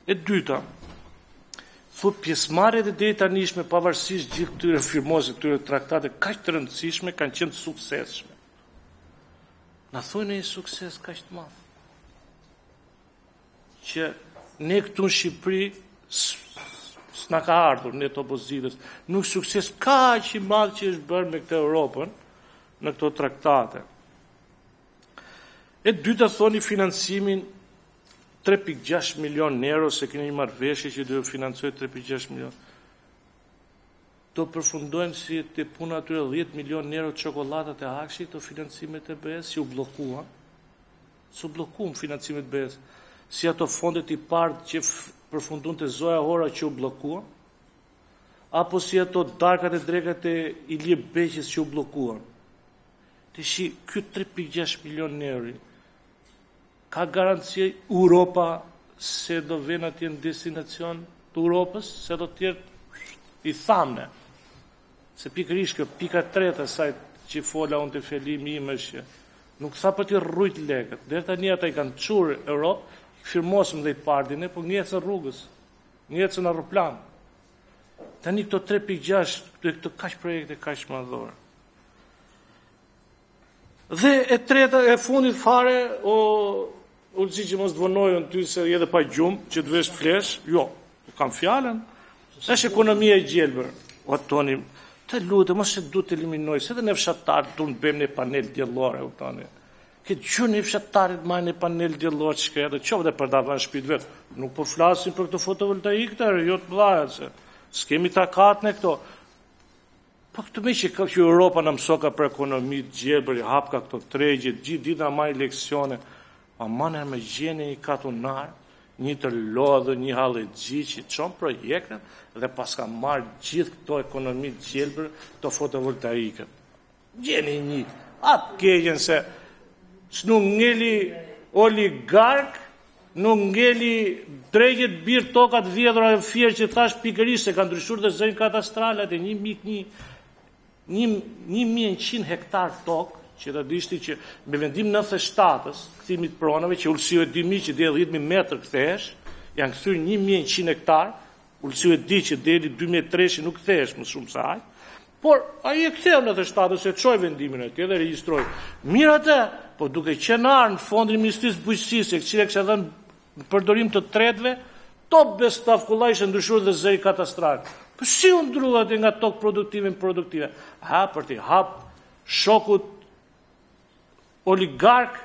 E dyta, thot pjesëmarrjet e deri tanishme pavarësisht gjithë këtyre firmosave, këtyre traktate kaq të rëndësishme kanë qenë suksesshme. Na thojnë një sukses kaq të madh që ne këtu në Shqipëri s'na ka ardhur ne të opozitës, nuk sukses kaq i madh që është bërë me këtë Europën në këto traktate. E dyta thoni financimin 3.6 milion euro, se keni një marrëveshje që do financoj 3.6 milion. Do përfundojnë si të puna atyre 10 milion euro çokoladat e akshit të financimet e BE-s që u bllokuan. Su bllokuan financimet e BE-s. Si ato fondet i parë që përfundon të Zoja Hora që u bllokuan, apo si ato darkat e drekat e Ilie Beqës që u bllokuan. Të shi, ky 3.6 milion euro ka garanci Europa se do vjen atje në destinacion të Europës, se do tjetë i thamne. Se pikërisht kjo pika treta saj që fola unë të fjalimi im është nuk tha për të rrujt lekët. Deri tani ata i kanë çurë Europë, firmosëm dhe i pardine, po ngecën rrugës, ngecën aeroplan. Tani këto 3.6, këto kaq projekte kaq madhore. Dhe e treta, e fundit fare, Ulësi që mos të vënojën ty se edhe pa gjumë, që të vesh flesh, jo, kam fjallën, është ekonomia e gjelbër, o toni, të lutë, mos që du të eliminoj, se dhe ne fshatarë du në bëjmë një panel djellore, o toni. Këtë gjë një fshatarit majnë një panel djellore që ka edhe, qovë dhe për da vanë shpit vetë, nuk po flasin për këto fotovoltaik të jo të blajët, se s'kemi takat në këto. Po këtë me që Europa në mësoka për ekonomi gjelbër, i hapka këto tregje, gjithë dita majnë leksione, a manë me gjeni një katunar, një të lodhë, një halëgji që qonë projekten dhe pas ka marrë gjithë këto ekonomi gjelbër të fotovoltaikët. Gjeni një, atë kegjen se s'nuk ngeli oligark, nuk ngeli drejgjet birë tokat vjedhra e fjerë që thash pikërisht se ka ndryshur dhe zëjnë katastralet e 1.100 hektar tokë, që të dishti që me vendim 97-ës, këthimit pronave, që ullësive 2.000 që dhe 10.000 metrë këthesh, janë këthyrë 1.100 hektar, ullësive di që dhe 2003 nuk këthesh më shumë saj, por a i e këtheu në 97-ës e qoj vendimin e tje dhe registroj. Mirë atë, po duke qenarë në fondin Ministrisë Bujqësisë, e këqire kështë edhe në përdorim të tretve, top bestafkullaj shë ndryshur dhe zëri katastralë. Për si u ndruat nga tokë produktive? Ha, për t'i hap shokut oligark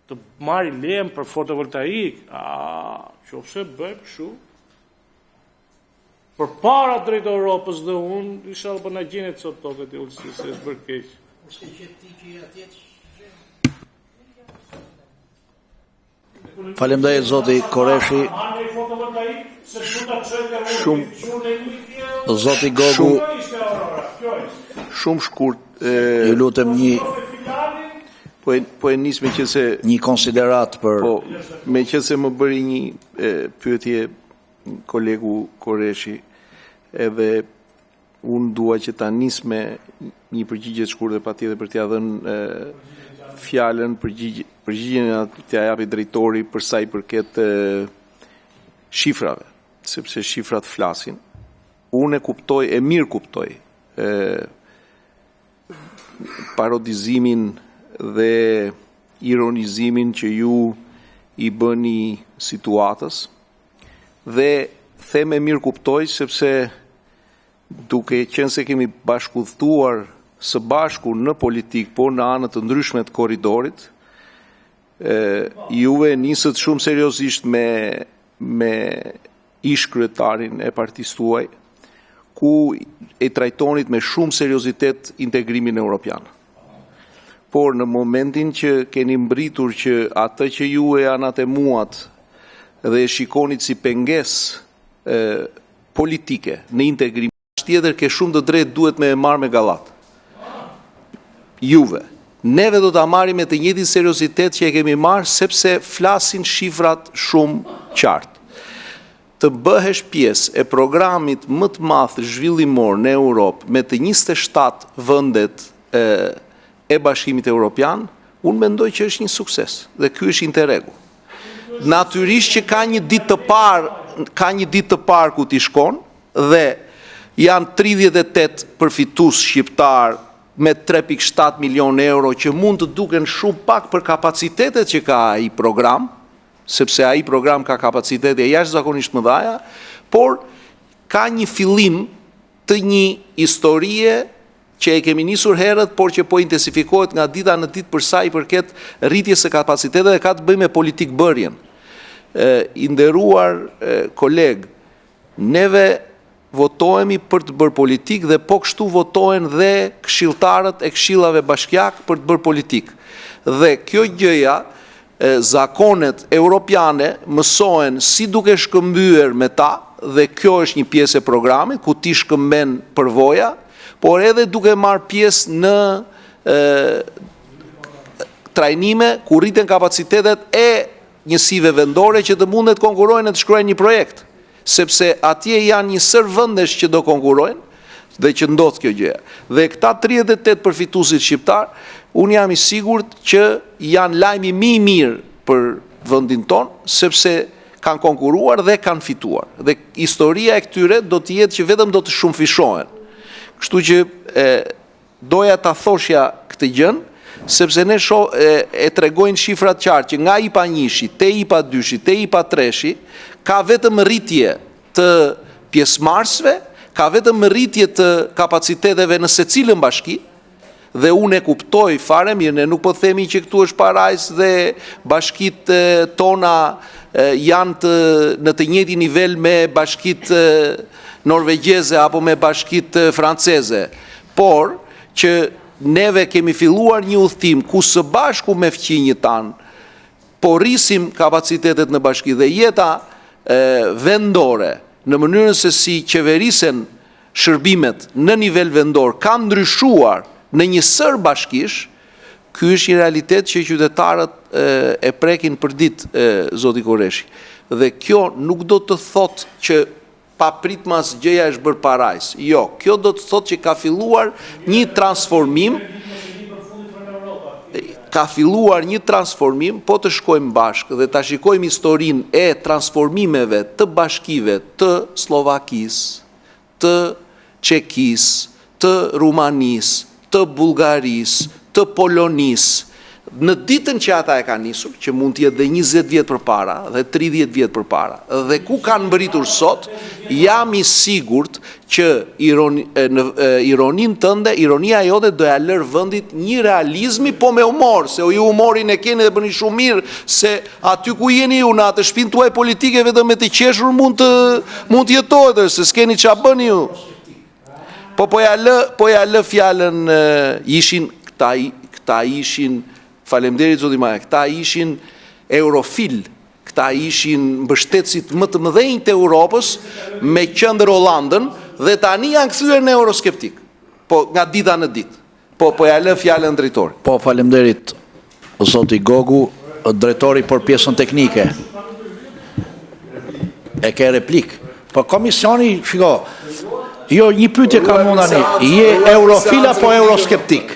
të marri lejem për fotovoltaik, qofse bëjmë shu. Për para drejtë Europës dhe unë, isha dhe për në gjenet sot tokët e ullësisë, se është bërë keq. Faleminderit zoti Koreshi. Zoti Gogu. Shumë shkurt. Ju lutem Po e nis me që se një konsiderat për... Po, me që se më bëri një pyetje kolegu Koreshi, edhe unë dua që ta nis me një përgjigje të shkurtër patjetër për t'ia dhënë fjalën, përgjigjen t'ia japi drejtori për sa i përket shifrave, sepse shifrat flasin. Unë e kuptoj, e mirë kuptoj parodizimin dhe ironizimin që ju i bëni situatës dhe them e mirë kuptoj sepse duke qenë se kemi bashkëudhëtuar së bashku në politikë, po në anët të ndryshme të korridorit, juve nisët shumë seriozisht me ish kryetarin e partisë tuaj, ku e trajtonit me shumë seriozitet integrimin evropian. Por në momentin që keni mbritur që atë që ju e anatemuat dhe e shikonit si penges politike në integrim, tjetër ke shumë të drejt duhet me e marrë me gallat. Juve. Neve do të marrim me të njëjtin seriozitet që e kemi marrë, sepse flasin shifrat shumë qartë. Të bëhesh pjesë e programit më të madh zhvillimor në Europë me të 27 vendet e Bashkimit Evropian, unë mendoj që është një sukses dhe ky është interregu. natyrisht që ka një ditë të parë ku t'i shkon dhe janë 38 përfitus shqiptar me 3.7 milion euro që mund të duken shumë pak për kapacitetet që ka ai program, sepse ai program ka kapacitete jashtëzakonisht mëdha, por ka një fillim të një historie që e kemi nisur herët, por që po intensifikohet nga dita në ditë për sa i përket rritjes së kapacitetet dhe ka të bëjë me politik bërjen. I nderuar koleg, neve votohemi për të bërë politik dhe po kështu votohen dhe këshilltarët e këshillave bashkiak për të bërë politik. Dhe kjo gjëja, zakonet europiane mësohen si duke shkëmbyer me ta, dhe kjo është një pjesë e programit ku ti shkëmben përvoja, por edhe duke marrë pjesë në trajnime ku rriten kapacitetet e njësive vendore që të mundet konkurrojnë të shkruajnë një projekt, sepse atje janë një sër vendesh që do konkurrojnë dhe që ndodh kjo gjë. Dhe këta 38 përfituesit shqiptar, unë jam i sigurt që janë lajmi më i mirë për vendin ton, sepse kanë konkuruar dhe kanë fituar. Dhe historia e këtyre do të jetë që vetëm do të shumëfishohen. Kështu që doja ta thoshja këtë gjën, sepse ne e tregojnë shifrat qartë që nga IPA 1-shi, te IPA 2-shi, te IPA 3-shi, ka vetëm rritje të pjesëmarrësve, ka vetëm rritje të kapaciteteve në secilën bashki, dhe unë e kuptoj fare mirë, ne nuk po themi që këtu është parajs dhe bashkit tona janë në të njëjtin nivel me bashkit norvegjeze apo me bashkit franceze, por që neve kemi filluar një udhtim ku së bashku me fqinjët tanë, po rrisim kapacitetet në bashki dhe jeta vendore në mënyrën se si qeverisen shërbimet në nivel vendor ka ndryshuar në një sër bashkish, ky është një realitet që qytetarët e prekin për ditë, zoti Koreshi. Dhe kjo nuk do të thotë që pa pritmas gjëja është bërë parajs. Jo, kjo do të thotë që ka filluar një transformim, po të shkojmë bashkë dhe ta shikojmë historinë e transformimeve të bashkive të Slovakisë, të Çekisë, të Rumanisë, të Bullgarisë, të Polonisë, në ditën që ata e kanë nisur, që mund të jetë dhe 20 vjet përpara dhe 30 vjet përpara, dhe ku kanë mbërritur sot, jam i sigurt që ironin tënde, ironia jote do ja lër vendit një realizmi, po me humor, se ju humorin e keni dhe bëni shumë mirë, se aty ku jeni ju në atë shtëpinë tuaj politike vetëm me të qeshur mund të jetohet, se s'keni ç'a bëni ju. Po ja lë fjalën, ishin këta ishin, falemderit zoti Maja, këta ishin eurofil, këta ishin mbështetësit më të mëdhenj të Europës me qendër Hollandën dhe tani janë kthyer në euroskeptik. Po nga dita në ditë. Po ja lë fjalën drejtori. Po falemderit zoti Gogu, drejtori për pjesën teknike. E ke replik. Po komisioni, shiko, jo një pyetje kam unë tani, je eurofil apo euroskeptik?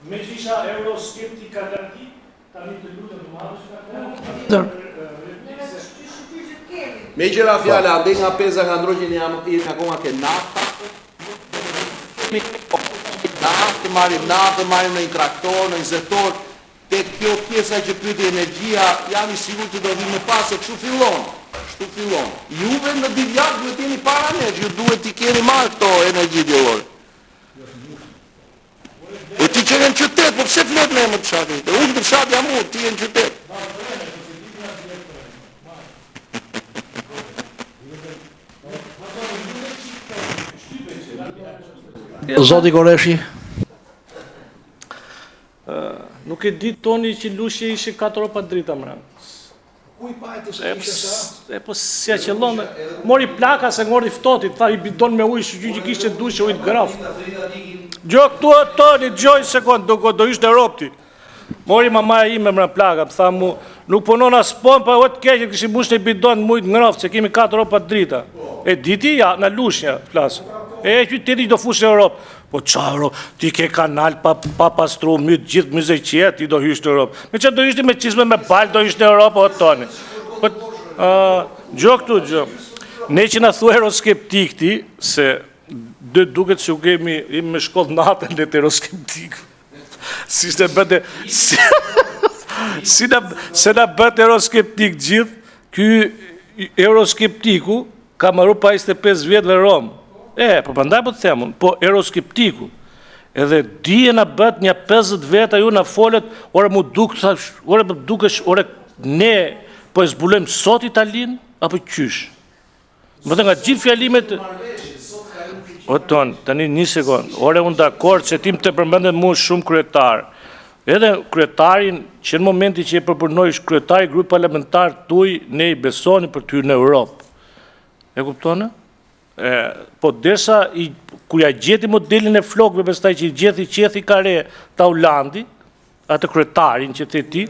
Me që isha euroskeptik ka largi, tani të lutem të marrësh Me qëra fjale, ande nga peza nga ndrojnë jam akoma ke nafta, naftë, marim në një traktor, në një zetor, te kjo pjesa që pyeti energjia, jam i sigurt që do vi më pas, se kështu fillon. Juve në divjak duhet jeni para ne, ju duhet t'i keni marrë këto energji diellore. E ti që në qytet, po pse flet me më të fshatit? Unë të fshat jam unë, ti e në qytet. Zoti Koreshi? Nuk e ditë toni që lushje ishe 4 ropa drita mërën. Po si a qëllon, mori plaka se ngordi ftotit, tha i bidon me ujë, shqy që kishtë dushe ujtë graftë. Gjo këtu e toni, gjoj sekund, do ishte ropti. Mori mamaja ime mërën plaka, tha mu, nuk punon as pon, pa o të keqët këshim bushtë e bidon me ujtë graftë, se kemi 4 ropa drita. E diti, ja, në lushnja, flasë. E qyteti do fushë në Europë. Po qaro, ti ke kanal pa pastru gjithë myzeqet, ti do hysh në Europë. Me që do hysh me qizme me balë, do hysh në Europë, o toni. Gjo këtu, gjo. Ne që në thua euroskeptik ti, se dhe duket që u kemi me shkollë natën dhe të euroskeptik. Si shte bëte... Se në bëtë euroskeptik gjithë, ky euroskeptiku ka marru pa 25 vjetëve Romë. Po përndaj po të themun, po euroskeptiku, edhe dije në bët një 50 veta ju në folet, ore mu dukesh, ore ne po e zbulojmë sot Italin, apo qysh? Më të nga gjithë fjalimet... O tonë, tani një sekund, ore unë dakord që tim të përmendet mu shumë kryetar. Edhe kryetarin, që në momenti që e përpërnojsh kryetari grup parlamentar tuj, ne i besoni për ty në Europë. E kuptone? Po derisa kur ja gjeti modelin e flokëve, pastaj që i qethi kare ta Holandi, atë kryetarin që the ti,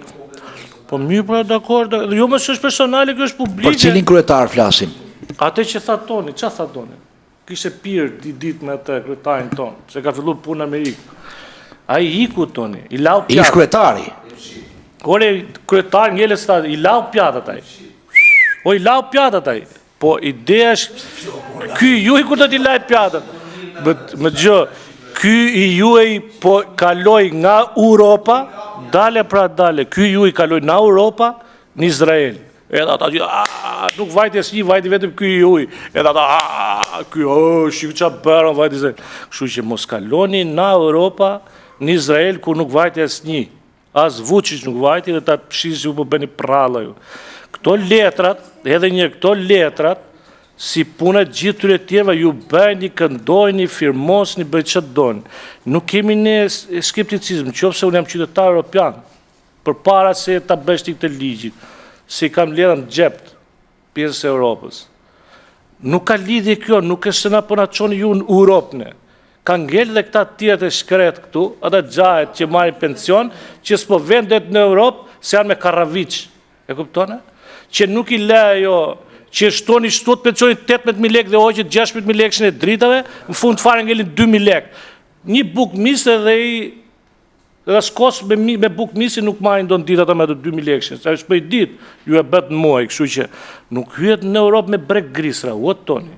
po mirë pra dakord, jo më është personale, kjo është publike. Për cilin kryetar flasim? Atë që tha Toni, ç'a tha Toni? Kishte pirë ditë me atë kryetarin ton, se ka filluar punë në Amerikë. Ai iku Toni, i lau pjatat. Ish kryetari. Ore kryetar ngjeles tha, i lau pjatat ai. O i lau pjatat ai. Po ideja është, ky juaj ku do t'i lajt pjatën? Më gjë, ky i juaj po kaloi nga Europa, dale pra dale, ky juaj kaloi nga Europa në Izrael. Edhe ata gjithë, nuk vajti as një, vajti vetëm ky i juaj. Edhe ata, ky, shikë qa bërën, vajti Izrael. Kështu që mos kaloni nga Europa në Izrael, ku nuk vajti as një. As Vučić nuk vajti, dhe ta pshisi ju po bëni pralla ju. Këto letrat, edhe një këto letrat, si punët gjithë tyre tjerëve, ju bëjni, këndojni, firmosni, bëjt që të doni. Nuk kemi ne skepticizm, qofse unë jam qytetar Europian, për para se ta bësh ti këtë ligjit, se i kam letën gjept, pjesës e Europës. Nuk ka lidhje kjo, nuk është se na po na çoni ju në Europë ne. Ka ngel dhe këta tjerët e shkret këtu, ata gjahet që marrin pension, që s'po vendet në Europë, se janë me Karaviç. E kuptone? Që nuk i le ajo, që shtoni shtot pensioni 18.000 lekë dhe hoqet 16.000 lekë e dritave, në fund fare ngelin 2.000 lekë. Një buk misë dhe dhe skos me buk misë nuk marrin do në ditë ata me të 2.000 lekë. Sa është për i ditë, ju e bët në muaj, kështu që nuk hyet në Europë me brek grisra, o Toni.